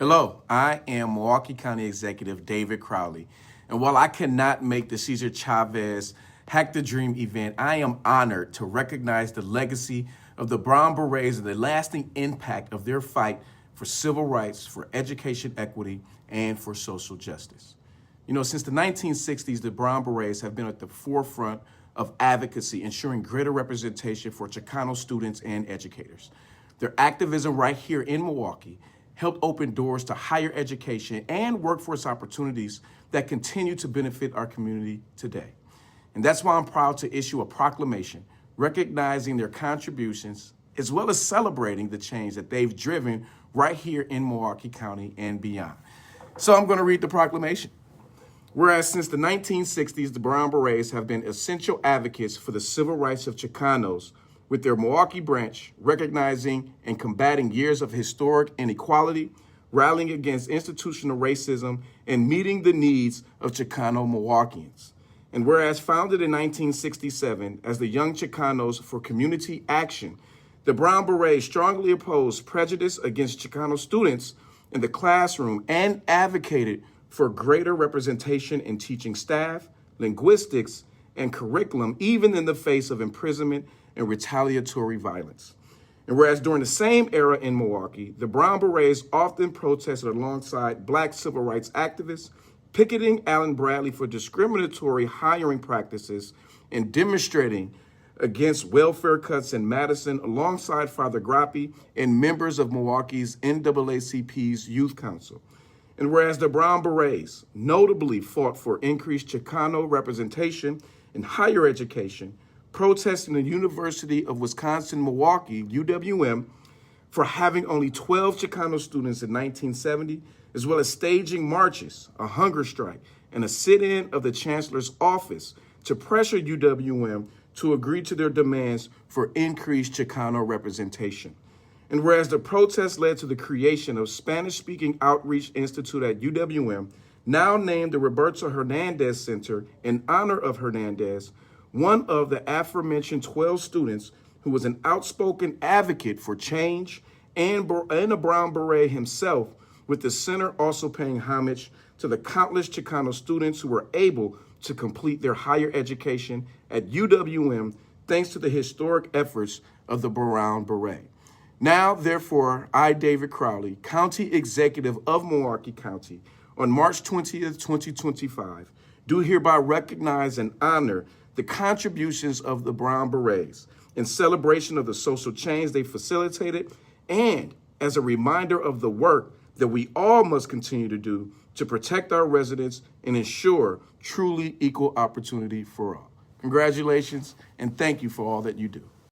Hello, I am Milwaukee County Executive David Crowley. And while I cannot make the Cesar Chavez Hack the Dream event, I am honored to recognize the legacy of the Brown Berets and the lasting impact of their fight for civil rights, for education equity, and for social justice. You know, since the 1960s, the Brown Berets have been at the forefront of advocacy, ensuring greater representation for Chicano students and educators. Their activism right here in Milwaukee helped open doors to higher education and workforce opportunities that continue to benefit our community today. And that's why I'm proud to issue a proclamation recognizing their contributions as well as celebrating the change that they've driven right here in Milwaukee County and beyond. So I'm going to read the proclamation. Whereas since the 1960s, the Brown Berets have been essential advocates for the civil rights of Chicanos, with their Milwaukee branch recognizing and combating years of historic inequality, rallying against institutional racism, and meeting the needs of Chicano Milwaukeeans. And whereas founded in 1967 as the Young Chicanos for Community Action, the Brown Berets strongly opposed prejudice against Chicano students in the classroom and advocated for greater representation in teaching staff, linguistics, and curriculum, even in the face of imprisonment and retaliatory violence. And whereas during the same era in Milwaukee, the Brown Berets often protested alongside Black civil rights activists, picketing Allen Bradley for discriminatory hiring practices and demonstrating against welfare cuts in Madison alongside Father Grappi and members of Milwaukee's NAACP's Youth Council. And whereas the Brown Berets notably fought for increased Chicano representation in higher education, protesting the University of Wisconsin-Milwaukee, UWM, for having only 12 Chicano students in 1970, as well as staging marches, a hunger strike, and a sit-in of the Chancellor's office to pressure UWM to agree to their demands for increased Chicano representation. And whereas the protests led to the creation of Spanish-Speaking Outreach Institute at UWM, now named the Roberto Hernandez Center in honor of Hernandez, one of the aforementioned 12 students who was an outspoken advocate for change and a Brown Beret himself, with the center also paying homage to the countless Chicano students who were able to complete their higher education at UWM thanks to the historic efforts of the Brown Beret. Now, therefore, I, David Crowley, County Executive of Milwaukee County, on March 20th, 2025, do hereby recognize and honor the contributions of the Brown Berets in celebration of the social change they facilitated and as a reminder of the work that we all must continue to do to protect our residents and ensure truly equal opportunity for all. Congratulations, and thank you for all that you do.